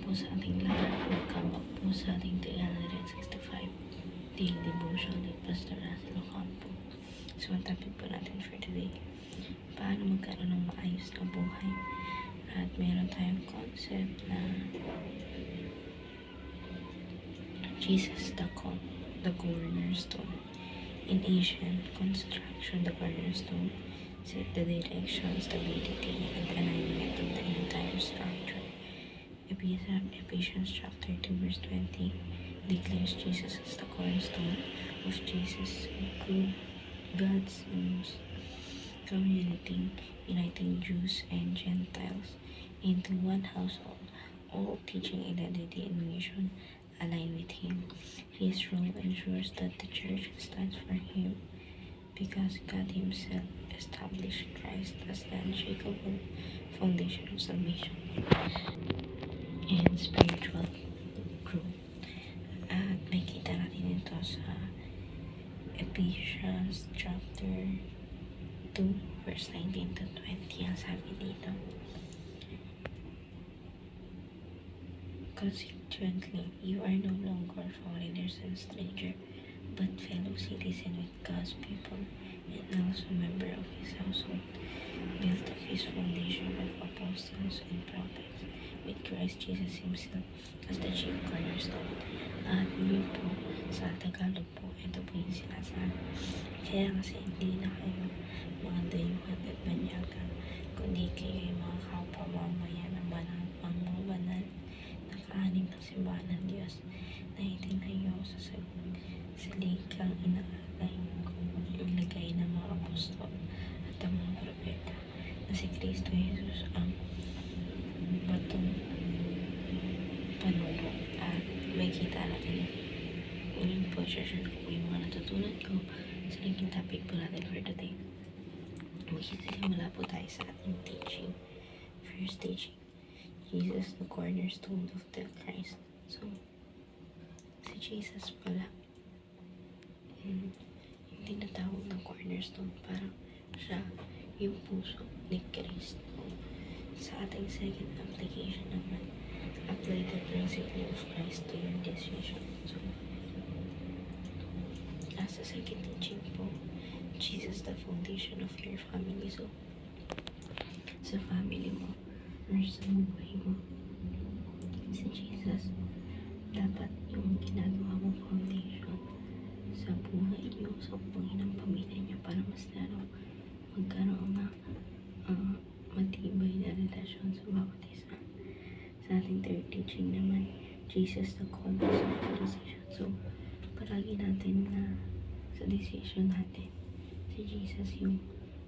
po sa ating lahat. Welcome back po sa ating 365 Daily Devotion with Pastor Russell Ocampo. So, ang topic po natin for today, paano magkaroon ng maayos na buhay. At meron tayong concept na Jesus the cornerstone. In Asian construction, the cornerstone set the direction, stability, and alignment of the entire structure. Ephesians chapter 2 verse 20 declares Jesus as the cornerstone of Jesus, God's community, uniting Jews and Gentiles into one household, all teaching identity and mission align with Him. His role ensures that the church stands for Him because God Himself established Christ as the unshakable foundation of salvation and spiritual growth. At nakita natin ito sa Ephesians chapter 2 verse 19 to 20. Ang sabi dito, consequently, you are no longer foreigners and strangers, but fellow citizens with God's people, and also member of His household, built of His foundation of apostles and prophets, with Christ Jesus Himself as the chief cornerstone. At yun po, sa Tagalog po, ito po yung sinasabi. Kaya kasi hindi na kayo mga dayuhan at banyaga, kundi kayo yung mga kapamamayan ng banal, ang mga banal na kahanin ng simbahan ng Diyos na itinayo sa salikang ilagay ng mga apostol at ang mga propeta na si Kristo Jesus ang batong panubo. At may kita natin yun po, share ko po yung mga natutunan ko sa naging topic po natin for today. Magsisimula po tayo sa ating teaching. First teaching, Jesus the cornerstone of the Christ. So, si Jesus pala hindi natawag ng cornerstone, parang siya yung puso ni Kristo. Sa ating second application naman, apply the principle of Christ to your decision. So, as a second teaching po, Jesus the foundation of your family. So, sa family mo or sa buhay mo, si Jesus dapat yung ginagawa mong foundation sa buhay niyo, sa buhay ng pamilya niyo, para mas lalo magkaroon na matibay na relasyon sa bawat isa. Sa ating third teaching naman, Jesus the compass of the decision. So, palagi natin na sa decision natin, si Jesus yung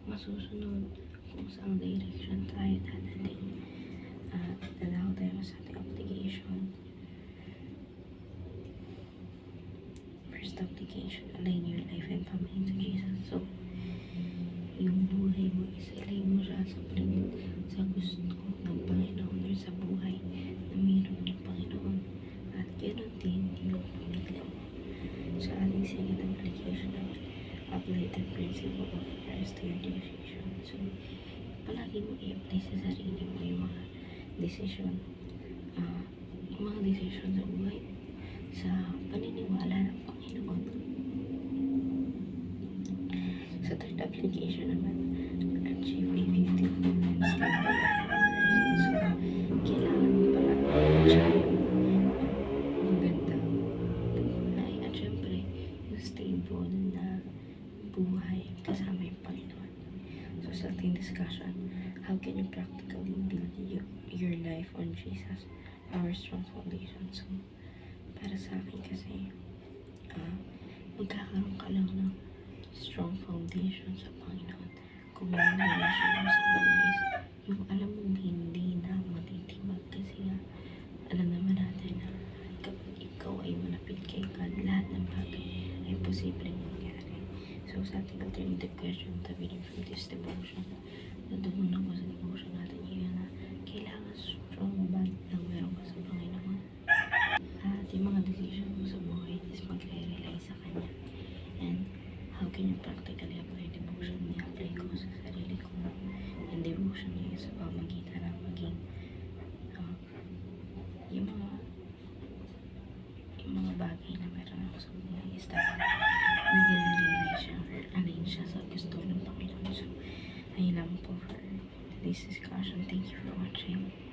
masusunod kung saan direction tayo dadalhin. At dalaw tayo sa ating application. First application, align your life and family to Jesus. So, yung buhay mo, isalay mo siya sa gusto ng Panginoon or sa buhay na mayroon ng Panginoon. At ganoon din yung pamilya mo. Sa ating second application naman, apply the principle of Christ to your decision. So, palagi mo i-apply sa sarili mo yung mga decision, sa buhay, sa paniniwala ng Panginoon. Sa third application naman, achieve a beautiful and stable life. So, kailangan mo pala achieve magandang buhay at syempre yung stable na buhay kasama yung Panginoon. So, sa ating discussion, how can you practically build your life on Jesus, our strong foundation? So, para sa akin kasi, magkakaroon ka lang ng strong foundation sa Panginoon kung may relasyon mo sa Kanya is yung alam mong hindi na matitibag, kasi nga alam naman natin na kapag ikaw ay malapit kay God, lahat ng bagay ay posibleng mangyari. So, sa ating alternative question, tabihin from this devotion, nadunan ako sa devotion natin yun na kailangan strong bond lang meron ka sa Panginoon. At yung mga decision mo sa buhay is magre-rely sa Kanya. And how can you practically apply devotion? I-apply ko sa sarili ko. And devotion niya sa pamagitan ng maging yung mga mga bagay na meron ako sa buhay is that nag-realize siya or align siya sa gusto ng Panginoon. So, ayun lang po for today's discussion. Thank you for watching.